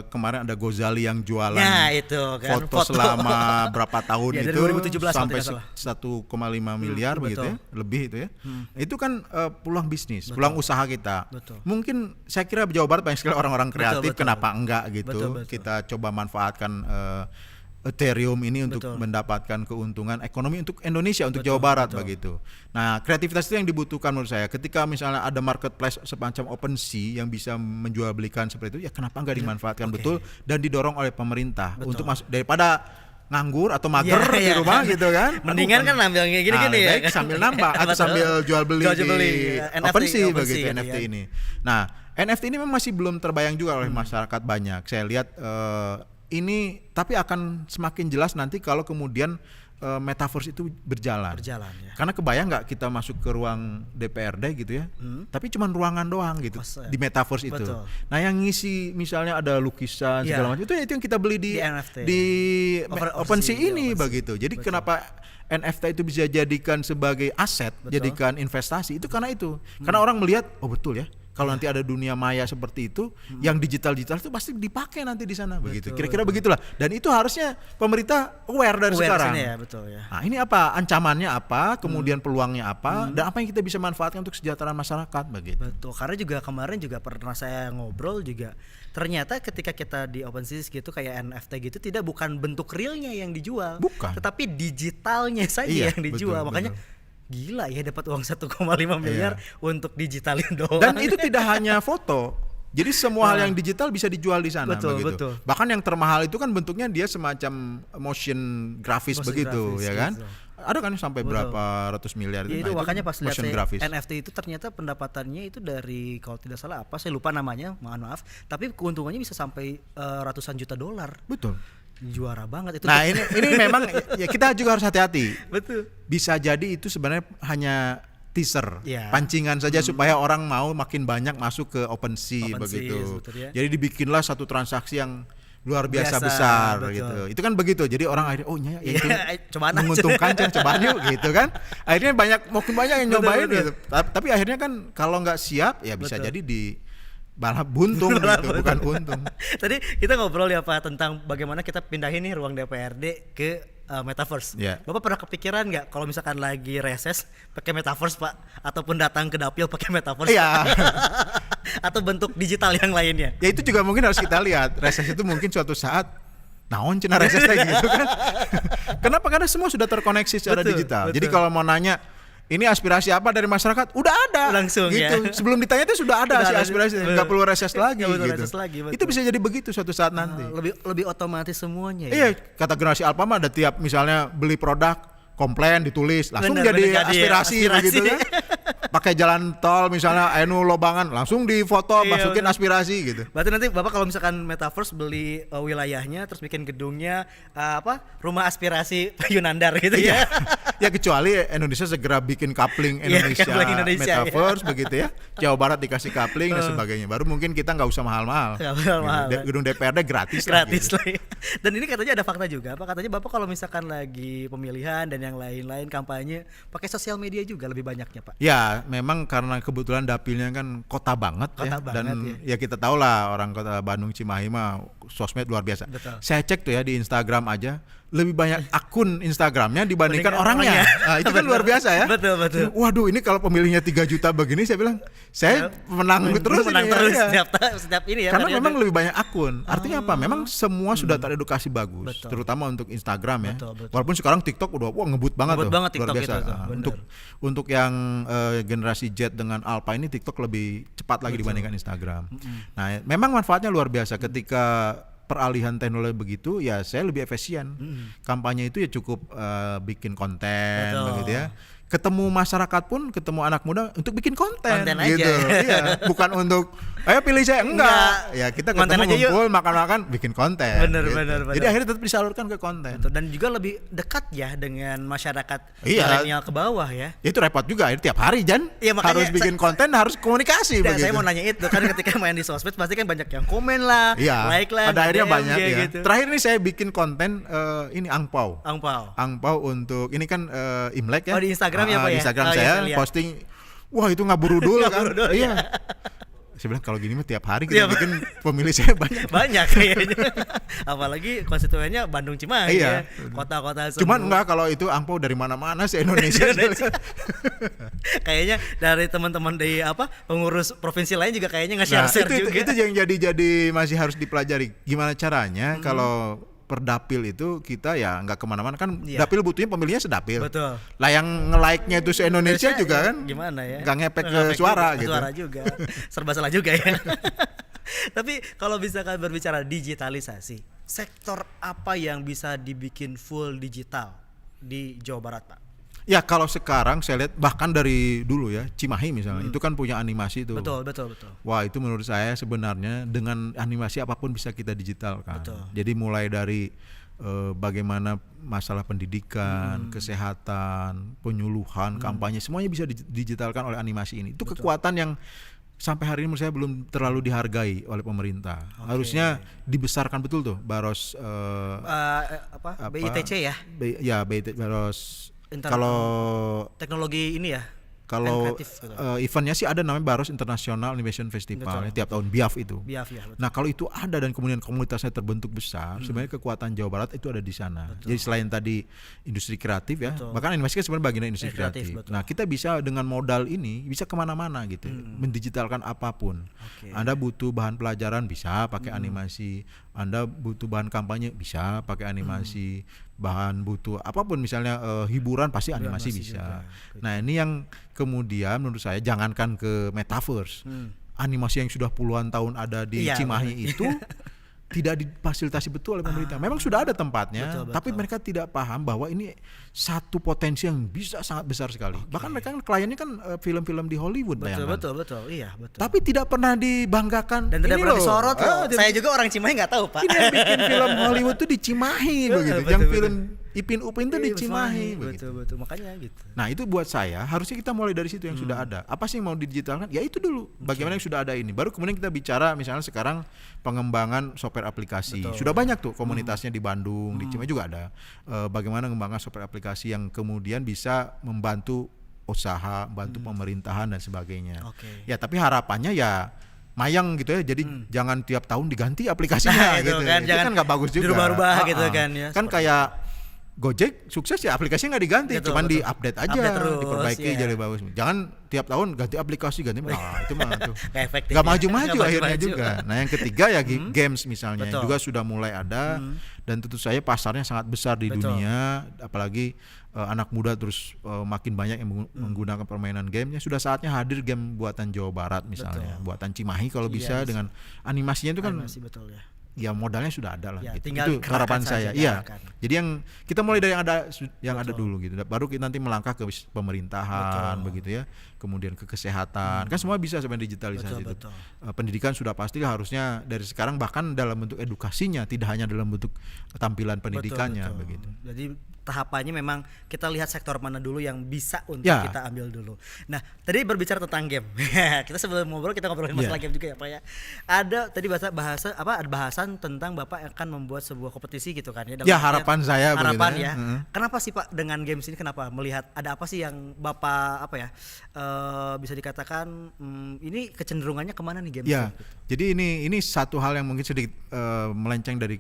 kemarin ada Gozali yang jualan itu kan, foto selama berapa tahun ya, itu 2017 sampai 1,5 miliar begitu ya, lebih itu ya. Itu kan peluang bisnis, peluang usaha kita. Mungkin saya kira Jawa Barat banyak sekali orang-orang kreatif, kenapa enggak gitu. Kita coba manfaatkan Ethereum ini untuk mendapatkan keuntungan ekonomi untuk Indonesia, untuk Jawa Barat begitu. Nah, kreativitas itu yang dibutuhkan menurut saya. Ketika misalnya ada marketplace semacam OpenSea yang bisa menjual belikan seperti itu, ya kenapa nggak dimanfaatkan betul dan didorong oleh pemerintah untuk masuk, daripada nganggur atau mager di rumah gitu kan. Mendingan kan ngambil kayak gini-gini ya. Baik, sambil nambah atau sambil jual beli di OpenSea begitu NFT ini. Nah, NFT ini memang masih belum terbayang juga oleh masyarakat banyak. Saya lihat ini tapi akan semakin jelas nanti kalau kemudian metaverse itu berjalan ya. Karena kebayang nggak kita masuk ke ruang DPRD gitu ya, tapi cuma ruangan doang gitu di metaverse itu. Nah, yang ngisi misalnya ada lukisan segala macam itu yang kita beli di NFT, di OpenSea ini begitu. Jadi kenapa NFT itu bisa jadikan sebagai aset, jadikan investasi itu karena itu. Karena orang melihat betul ya. Kalau nanti ada dunia maya seperti itu, yang digital itu pasti dipakai nanti di sana begitu. Kira-kira begitulah. Dan itu harusnya pemerintah aware dari sekarang. Ya, betul ya. Nah, ini apa ancamannya apa, kemudian peluangnya apa, dan apa yang kita bisa manfaatkan untuk kesejahteraan masyarakat begitu. Betul. Karena juga kemarin juga pernah saya ngobrol juga, ternyata ketika kita di OpenSea gitu kayak NFT gitu bukan bentuk realnya yang dijual, tetapi digitalnya saja yang dijual. Makanya gila ya, dapat uang 1,5 miliar untuk digitalin doang. Dan itu tidak hanya foto. Jadi semua hal yang digital bisa dijual di sana begitu. Bahkan yang termahal itu kan bentuknya dia semacam motion grafis begitu ya kan. Ada kan sampai berapa ratus miliar itu. Makanya pas lihat grafis. NFT itu ternyata pendapatannya itu dari, kalau tidak salah saya lupa namanya, maaf, tapi keuntungannya bisa sampai ratusan juta dolar. Betul. Juara banget itu. Nah ini memang ya kita juga harus hati-hati. betul. Bisa jadi itu sebenarnya hanya teaser, Ya. pancingan saja supaya orang mau makin banyak masuk ke OpenSea OpenSea, begitu. sebetulnya. Jadi dibikinlah satu transaksi yang luar biasa Biasa, besar betul. gitu. Itu kan begitu. Jadi orang akhirnya itu Cobaan aja. menguntungkan, cobaan yuk gitu kan. Akhirnya makin banyak yang Betul, nyobain betul. gitu. Tapi akhirnya kan kalau nggak siap ya bisa Betul. jadi malah buntung Malah gitu, buntung. bukan untung. Tadi kita ngobrol ya Pak tentang bagaimana kita pindahin nih ruang DPRD ke metaverse. Ya. Bapak pernah kepikiran nggak kalau misalkan lagi reses pakai metaverse Pak, ataupun datang ke dapil pakai metaverse? Iya. Atau bentuk digital yang lainnya? Ya itu juga mungkin harus kita lihat. Reses itu mungkin suatu saat naon cenah reses kayak gitu kan. Kenapa? Karena semua sudah terkoneksi secara Betul, digital. betul. Jadi kalau mau nanya ini aspirasi apa dari masyarakat, udah ada Langsung, gitu. ya. Sebelum ditanya itu sudah ada Sudah si ada, aspirasi, betul. nggak perlu reses lagi Nggak perlu gitu. reses lagi, betul. Itu bisa jadi begitu suatu saat nanti. Lebih otomatis semuanya ya. Iya, kata generasi Alpha mah ada tiap misalnya beli produk komplain ditulis langsung Bener, jadi bener, aspirasi begitu kan. Pakai jalan tol misalnya anu lobangan langsung difoto Iya, masukin bener. aspirasi gitu. Berarti nanti Bapak kalau misalkan metaverse beli wilayahnya terus bikin gedungnya rumah aspirasi Pak Yunandar gitu Iya. ya. Ya kecuali Indonesia segera bikin coupling Iya, Indonesia, coupling Indonesia, metaverse begitu ya. Jawa Barat dikasih coupling dan sebagainya. Baru mungkin kita nggak usah mahal-mahal. Nggak mahal-mahal. Gitu. Gedung DPRD gratis lah Gratis gitu. lah. Dan ini katanya ada fakta juga, Pak. Katanya Bapak kalau misalkan lagi pemilihan dan yang lain-lain kampanye pakai sosial media juga lebih banyaknya, Pak. Ya, memang karena kebetulan dapilnya kan kota banget Kota ya. banget, Dan ya kita tahu lah orang kota Bandung Cimahi mah sosmed luar biasa. Betul. Saya cek tuh ya di Instagram aja lebih banyak akun Instagramnya dibandingkan Bandingkan orangnya. orangnya. Nah, itu kan luar biasa ya. Betul, betul. Waduh, ini kalau pemilihnya 3 juta begini saya bilang saya menang terus menang ini, terus ya. setiap ini ya. Karena periode. memang lebih banyak akun. Artinya apa? Memang semua sudah teredukasi bagus, Betul. terutama untuk Instagram ya. Betul, betul. Walaupun sekarang TikTok udah ngebut banget Ngebut tuh, banget luar TikTok biasa. itu tuh, Nah, bener. untuk yang generasi Z dengan Alpha ini TikTok lebih cepat lagi dibandingkan Instagram. Nah, memang manfaatnya luar biasa ketika peralihan teknologi begitu ya saya lebih efisien. Kampanye itu ya cukup bikin konten Betul. begitu ya. Ketemu masyarakat pun, ketemu anak muda untuk bikin konten Konten gitu. aja. Iya, bukan untuk ayo pilih saya enggak. Ya kita Konten ketemu aja yuk. ngumpul makan-makan bikin konten. Bener, gitu. bener. Jadi akhirnya tetap disalurkan ke konten. Betul. Dan juga lebih dekat ya dengan masyarakat Iya. milenial ke bawah ya. Ya, itu repot juga akhirnya tiap hari Jan. Iya, makanya harus bikin konten, harus komunikasi Nah, begitu. saya mau nanya itu kan ketika main di sosmed pasti kan banyak yang komen lah, Iya. like lah, Pada akhirnya DM banyak ya. gitu. Terakhir nih saya bikin konten ini angpau. Angpau. Angpau untuk ini kan Imlek ya. Oh, di Instagram ya, Pak, Di ya? Instagram Oh, iya, saya saya lihat. posting, wah itu ngaburudul kan. Ngaburudul, Iya. ya. Saya bilang kalau gini mah tiap hari kita Tiap- bikin pemilih saya banyak. Banyak kayaknya. Apalagi konstituennya Bandung Cimahi Iya. ya. Kota-kota semua. Cuman enggak kalau itu angpau dari mana-mana sih Indonesia. Kayaknya dari teman-teman dari pengurus provinsi lain juga kayaknya Nah, nge-share juga. itu yang jadi masih harus dipelajari. Gimana caranya kalau per dapil itu kita ya nggak kemana-mana kan. Iya. Dapil butuhnya pemilihnya sedapil. Betul. Lah yang nge-like-nya itu se-Indonesia juga kan Gimana ya? nggak ngepek ke Ngepek suara juga, gitu. Suara juga. Serba salah juga ya. Tapi kalau misalkan berbicara digitalisasi, sektor apa yang bisa dibikin full digital di Jawa Barat, Pak? Ya kalau sekarang saya lihat bahkan dari dulu ya Cimahi misalnya itu kan punya animasi tuh. Betul. Wah itu menurut saya sebenarnya dengan animasi apapun bisa kita digitalkan. Betul. Jadi mulai dari bagaimana masalah pendidikan, kesehatan, penyuluhan, kampanye semuanya bisa digitalkan oleh animasi ini. Itu kekuatan yang sampai hari ini menurut saya belum terlalu dihargai oleh pemerintah. Harusnya dibesarkan betul tuh Baros BITC ya? Baros. Inter- Kalau Teknologi ini ya? kalau kreatif gitu. eventnya sih ada namanya Baros International Innovation Festival Betul. ya, tiap tahun BIAF itu. BIAF ya, betul. Nah kalau itu ada dan kemudian komunitasnya terbentuk besar, sebenarnya kekuatan Jawa Barat itu ada di sana. Jadi selain tadi industri kreatif ya, Betul. bahkan animasi kan sebenarnya bagian industri Kreatif, kreatif. betul. Nah kita bisa dengan modal ini bisa kemana-mana gitu, mendigitalkan apapun. Oke. Anda butuh bahan pelajaran bisa pakai animasi, Anda butuh bahan kampanye bisa pakai animasi, bahan butuh apapun misalnya hiburan pasti animasi bisa. Nah ini yang kemudian menurut saya jangankan ke metaverse, animasi yang sudah puluhan tahun ada di Iya, Cimahi itu tidak difasilitasi betul oleh pemerintah. Memang sudah ada tempatnya, Betul. tapi mereka tidak paham bahwa ini satu potensi yang bisa sangat besar sekali. Bahkan mereka kan kliennya kan film-film di Hollywood, bayangkan. Betul. Iya, betul. Tapi tidak pernah dibanggakan. Dan tidak Ini pernah loh. disorot loh. Jadi Saya juga orang Cimahi nggak tahu, Pak. ini yang bikin film Hollywood tuh di Cimahi begitu. Betul, Yang betul. film Ipin Upin tuh di Cimahi begitu. Betul. Makanya gitu. Nah itu buat saya harusnya kita mulai dari situ yang sudah ada. Apa sih yang mau digitalkan? Ya itu dulu. Bagaimana yang sudah ada ini. Baru kemudian kita bicara misalnya sekarang pengembangan software aplikasi. Sudah banyak tuh komunitasnya di Bandung, di Cimahi juga ada. Bagaimana mengembangkan software aplikasi yang kemudian bisa membantu usaha, bantu pemerintahan dan sebagainya. Oke. Ya tapi harapannya ya mayang gitu ya. Jadi jangan tiap tahun diganti aplikasinya Nah, itu gitu. kan, Itu jangan kan nggak bagus juga. dirubah-rubah gitu kan ya. Kan kayak Gojek sukses ya aplikasinya nggak diganti, Betul, cuman betul. di-update aja, Update terus, diperbaiki ya. jadi bagus. Jangan tiap tahun ganti aplikasi itu mah tuh. Nggak efektif Nggak ya. maju-maju Nggak akhirnya maju-maju. juga. Nah yang ketiga ya games misalnya Betul. juga sudah mulai ada dan tentu saja pasarnya sangat besar di Betul. dunia, apalagi anak muda terus makin banyak yang menggunakan permainan gamenya. Sudah saatnya hadir game buatan Jawa Barat misalnya, buatan Cimahi kalau bisa dengan animasinya itu kan. Masih betul ya. Ya modalnya sudah ada lah Ya, gitu. tinggal Itu kerahkan harapan saja, saya. Iya. kerahkan. Jadi yang kita mulai dari yang ada dulu gitu. Baru kita nanti melangkah ke pemerintahan begitu ya. Kemudian ke kesehatan. Kan semua bisa sebenarnya digitalisasi itu. Betul. Pendidikan sudah pasti harusnya dari sekarang bahkan dalam bentuk edukasinya, tidak hanya dalam bentuk tampilan pendidikannya Betul. begitu. Jadi tahapannya memang kita lihat sektor mana dulu yang bisa untuk Ya. kita ambil dulu. Nah, tadi berbicara tentang game. Kita sebelum ngobrol kita ngobrolin masalah game juga ya, Pak ya. Ada tadi ada bahasan tentang Bapak akan membuat sebuah kompetisi gitu kan ya. Ya, harapan saya harapan begitu ya. ya. Kenapa sih Pak dengan games ini kenapa melihat ada apa sih yang Bapak bisa dikatakan ini kecenderungannya kemana nih games? Ya, gitu? jadi ini satu hal yang mungkin sedikit melenceng dari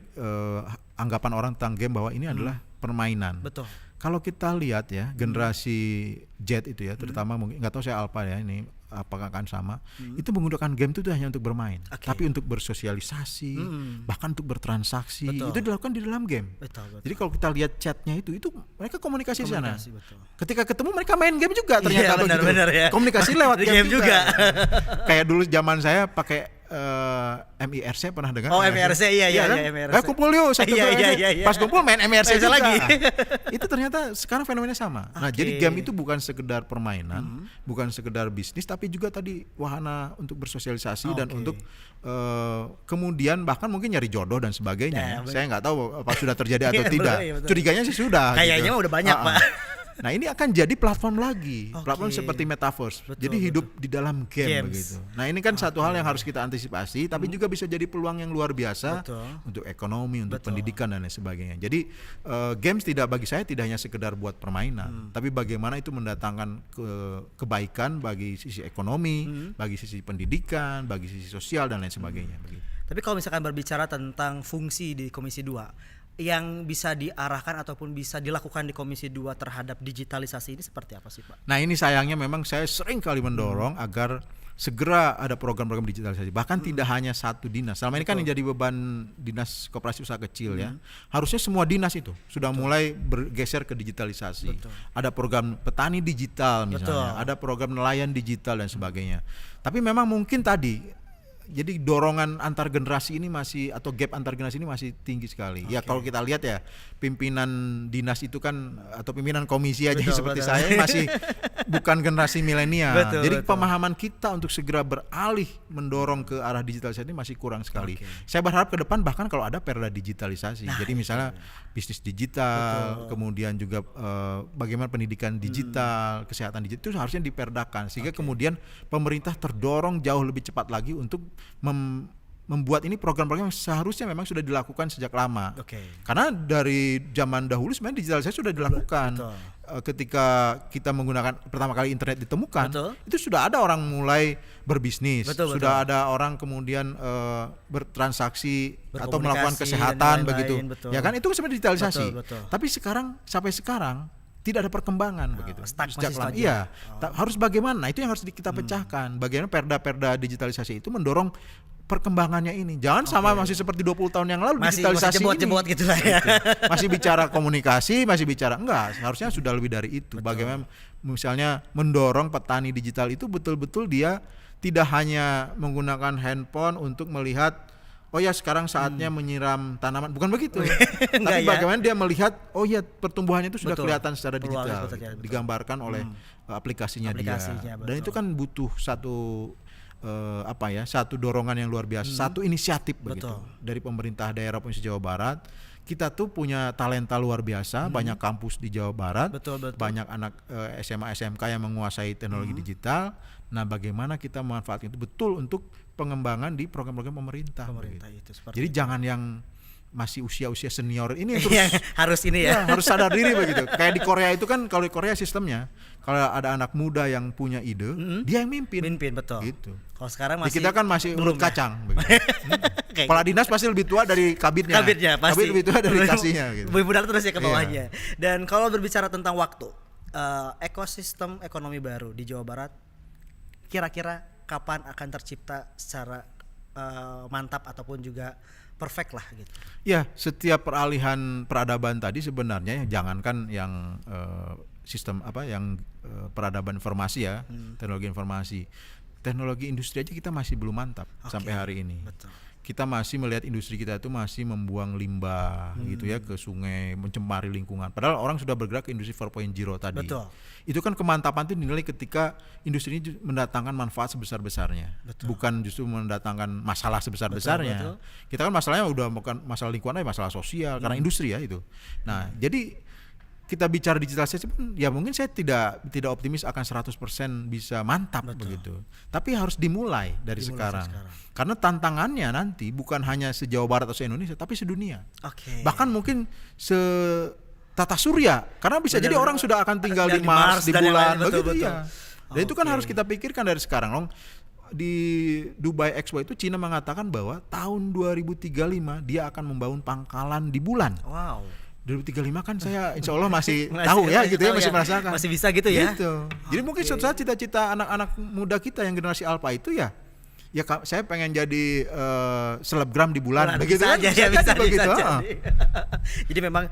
anggapan orang tentang game bahwa ini adalah permainan. Betul. Kalau kita lihat ya generasi Z itu ya, terutama mungkin nggak tahu saya Alpha ya ini apakah akan sama, itu menggunakan game itu hanya untuk bermain, tapi untuk bersosialisasi, bahkan untuk bertransaksi, Betul. itu dilakukan di dalam game. Betul. Jadi kalau kita lihat chatnya itu mereka komunikasi di sana. Betul. Ketika ketemu mereka main game juga ternyata Iya, benar ya. Komunikasi lewat Di game game juga. Kayak dulu zaman saya pakai MIRC pernah dengar? Oh, MIRC, iya, kan? MIRC. Kumpul yuk satu Iya, MIRC. iya. Pas kumpul main MIRC juga. lagi. Itu ternyata sekarang fenomenanya sama. Nah, jadi game itu bukan sekedar permainan, bukan sekedar bisnis, tapi juga tadi wahana untuk bersosialisasi dan untuk kemudian bahkan mungkin nyari jodoh dan sebagainya. Nah, Saya nggak tahu apa sudah terjadi atau Iya, tidak. betul. Curiganya sih sudah. Kayaknya gitu. udah banyak, Pak. Nah ini akan jadi platform lagi, Oke. platform seperti metaverse. Betul, jadi hidup di dalam game Games. begitu. Nah ini kan satu hal yang harus kita antisipasi, tapi juga bisa jadi peluang yang luar biasa Betul. untuk ekonomi, untuk Betul. pendidikan dan lain sebagainya. Jadi games bagi saya tidak hanya sekedar buat permainan, tapi bagaimana itu mendatangkan kebaikan bagi sisi ekonomi, bagi sisi pendidikan, bagi sisi sosial dan lain sebagainya. Begitu. Tapi kalau misalkan berbicara tentang fungsi di Komisi 2 yang bisa diarahkan ataupun bisa dilakukan di Komisi 2 terhadap digitalisasi ini seperti apa sih Pak? Nah ini sayangnya memang saya sering kali mendorong agar segera ada program-program digitalisasi. Bahkan tidak hanya satu dinas. Selama ini kan yang jadi beban dinas koperasi usaha kecil ya. Harusnya semua dinas itu sudah mulai bergeser ke digitalisasi. Ada program petani digital misalnya, ada program nelayan digital dan sebagainya. Tapi memang mungkin tadi jadi dorongan antar generasi ini masih atau gap antar generasi ini masih tinggi sekali. Ya kalau kita lihat ya pimpinan dinas itu kan atau pimpinan komisi aja seperti saya masih bukan generasi milenial. Jadi pemahaman kita untuk segera beralih mendorong ke arah digitalisasi ini masih kurang sekali. Saya berharap ke depan bahkan kalau ada perda digitalisasi. Jadi misalnya bisnis digital, kemudian juga bagaimana pendidikan digital, kesehatan digital itu harusnya diperdakan sehingga kemudian pemerintah terdorong jauh lebih cepat lagi untuk membuat ini program-program yang seharusnya memang sudah dilakukan sejak lama. Karena dari zaman dahulu sebenarnya digitalisasi sudah dilakukan. Ketika kita menggunakan pertama kali internet ditemukan, itu sudah ada orang mulai berbisnis, sudah ada orang kemudian bertransaksi atau melakukan kesehatan begitu. Ya kan itu sebenarnya digitalisasi. Tapi sampai sekarang tidak ada perkembangan begitu. Sejak lama. Iya, harus bagaimana? Nah, itu yang harus kita pecahkan. Bagaimana perda-perda digitalisasi itu mendorong perkembangannya ini. Jangan sama masih seperti 20 tahun yang lalu digitalisasi masih jebot gitu lah ya. Masih bicara komunikasi, masih bicara enggak, harusnya sudah lebih dari itu. Bagaimana misalnya mendorong petani digital itu betul-betul dia tidak hanya menggunakan handphone untuk melihat oh ya sekarang saatnya menyiram tanaman, bukan begitu. Enggak Tapi ya. bagaimana dia melihat, oh ya pertumbuhannya itu sudah Betul. kelihatan secara Peluang digital, sebetulnya, gitu. betul. Digambarkan oleh aplikasinya dia. Betul. Dan itu kan butuh satu satu dorongan yang luar biasa, satu inisiatif begitu dari pemerintah daerah Provinsi Jawa Barat. Kita tuh punya talenta luar biasa, banyak kampus di Jawa Barat, Betul. banyak anak SMA SMK yang menguasai teknologi digital. Nah, bagaimana kita memanfaatkan itu betul untuk pengembangan di program-program pemerintah. Pemerintah begitu. itu seperti Jadi jangan yang masih usia-usia senior ini yang terus Yang harus ini ya. harus sadar diri begitu. Kayak di Korea itu kan, kalau di Korea sistemnya kalau ada anak muda yang punya ide, dia yang mimpin. Mimpin, betul. Gitu. Kalau sekarang Di masih kita kan masih belum urut ya? kacang begitu. Kayak Kepala dinas pasti lebih tua dari kabitnya. Kabitnya pasti. Kabit lebih tua dari kasihnya gitu. Lebih mudah terus ya ke Iya. bawahnya. Dan kalau berbicara tentang waktu, ekosistem ekonomi baru di Jawa Barat kira-kira kapan akan tercipta secara mantap ataupun juga perfect lah gitu. Ya, setiap peralihan peradaban tadi sebenarnya jangankan yang sistem peradaban informasi ya, teknologi informasi. Teknologi industri aja kita masih belum mantap sampai hari ini. Betul. Kita masih melihat industri kita itu masih membuang limbah gitu ya ke sungai, mencemari lingkungan. Padahal orang sudah bergerak ke industri 4.0 tadi. Betul. Itu kan kemantapan itu dinilai ketika industri ini mendatangkan manfaat sebesar-besarnya. Bukan justru mendatangkan masalah sebesar-besarnya. Betul. Kita kan masalahnya udah bukan masalah lingkungan, masalah sosial karena industri ya itu. Nah, jadi kita bicara digitalisasi pun ya mungkin saya tidak optimis akan 100% bisa mantap begitu. Tapi harus dimulai dari sekarang. Karena tantangannya nanti bukan hanya se-Jawa Barat atau se-Indonesia tapi sedunia. Oke. Bahkan mungkin tata surya, karena bisa jadi orang sudah akan tinggal Dan di Mars, di dan yang bulan, lain, betul. begitu ya. Dan itu kan Oke. harus kita pikirkan dari sekarang, Long. Di Dubai Expo itu Cina mengatakan bahwa tahun 2035 dia akan membangun pangkalan di bulan. Wow. 2035 kan saya insya Allah masih tahu ya gitu ya, tahu masih ya. merasakan. Masih bisa gitu ya. Gitu. Jadi mungkin suatu saat cita-cita anak-anak muda kita yang generasi alpha itu ya saya pengen jadi selebgram di bulan begitu bisa kan? aja ya, bisa begitu. jadi. Jadi memang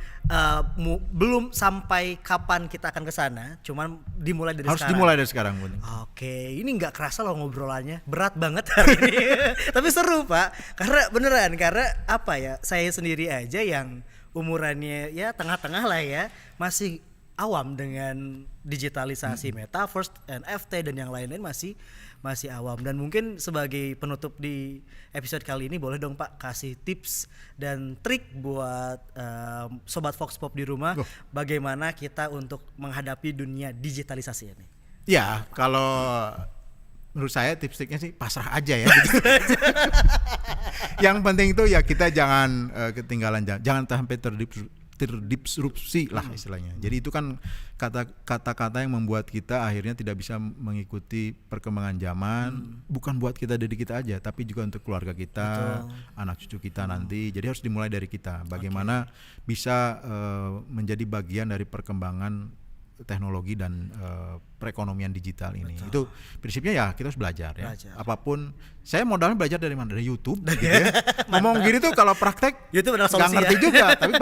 belum sampai kapan kita akan ke sana, cuman dimulai dari Harus sekarang. dimulai dari sekarang, Bun. Oke, ini nggak kerasa loh ngobrolannya, berat banget hari ini. Tapi seru Pak, karena apa ya, saya sendiri aja yang umurannya ya tengah-tengah lah ya, masih awam dengan digitalisasi, metaverse, NFT dan yang lain-lain masih awam. Dan mungkin sebagai penutup di episode kali ini boleh dong Pak kasih tips dan trik buat sobat Vox Pop di rumah bagaimana kita untuk menghadapi dunia digitalisasi ini. Ya, kalau menurut saya tips-tipsnya sih pasrah aja ya. Yang penting itu ya kita jangan ketinggalan, jangan sampai terdisrupsi lah istilahnya. Jadi itu kan kata-kata yang membuat kita akhirnya tidak bisa mengikuti perkembangan zaman. Bukan buat kita diri kita aja, tapi juga untuk keluarga kita, anak cucu kita nanti. Jadi harus dimulai dari kita. Bagaimana bisa menjadi bagian dari perkembangan teknologi dan perekonomian digital ini. Itu prinsipnya ya kita harus belajar ya. Apapun, saya modalnya belajar dari mana? Dari YouTube gitu ya. Ngomong gini tuh kalau praktek YouTube adalah nggak solusi ngerti ya. juga, tapi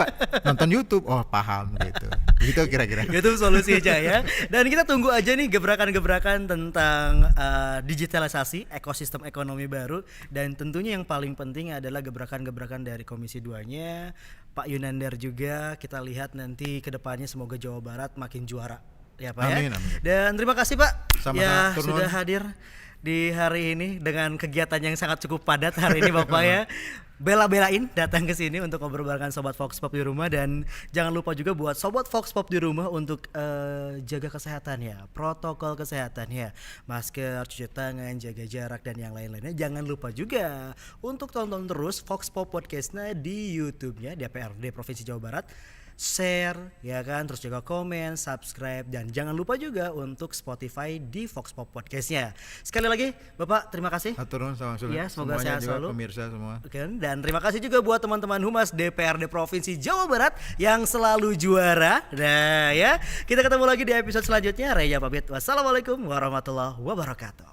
nonton YouTube, oh paham gitu. Gitu kira-kira. YouTube solusi aja ya. Dan kita tunggu aja nih gebrakan-gebrakan tentang digitalisasi ekosistem ekonomi baru, dan tentunya yang paling penting adalah gebrakan-gebrakan dari Komisi 2-nya, Pak Yunandar juga. Kita lihat nanti ke depannya semoga Jawa Barat makin juara ya Pak. Amin, ya. amin. Dan terima kasih Pak Sama-sama, ya turun. sudah hadir di hari ini dengan kegiatan yang sangat cukup padat hari ini Bapak ya. Bela-belain datang ke sini untuk ngobrol bareng Sobat Vox Pop di rumah. Dan jangan lupa juga buat Sobat Vox Pop di rumah untuk jaga kesehatan ya, protokol kesehatan ya, masker, cuci tangan, jaga jarak dan yang lain-lainnya. Jangan lupa juga untuk tonton terus Vox Pop Podcastnya di YouTube-nya DPRD Provinsi Jawa Barat. Share ya kan, terus juga komen, subscribe, dan jangan lupa juga untuk Spotify di Vox Pop Podcastnya. Sekali lagi Bapak terima kasih. Turun sama Ya, semoga sehat juga, selalu. pemirsa semua. Oke, dan terima kasih juga buat teman-teman Humas DPRD Provinsi Jawa Barat yang selalu juara. Nah ya, kita ketemu lagi di episode selanjutnya. Reja pamit. Wassalamualaikum warahmatullahi wabarakatuh.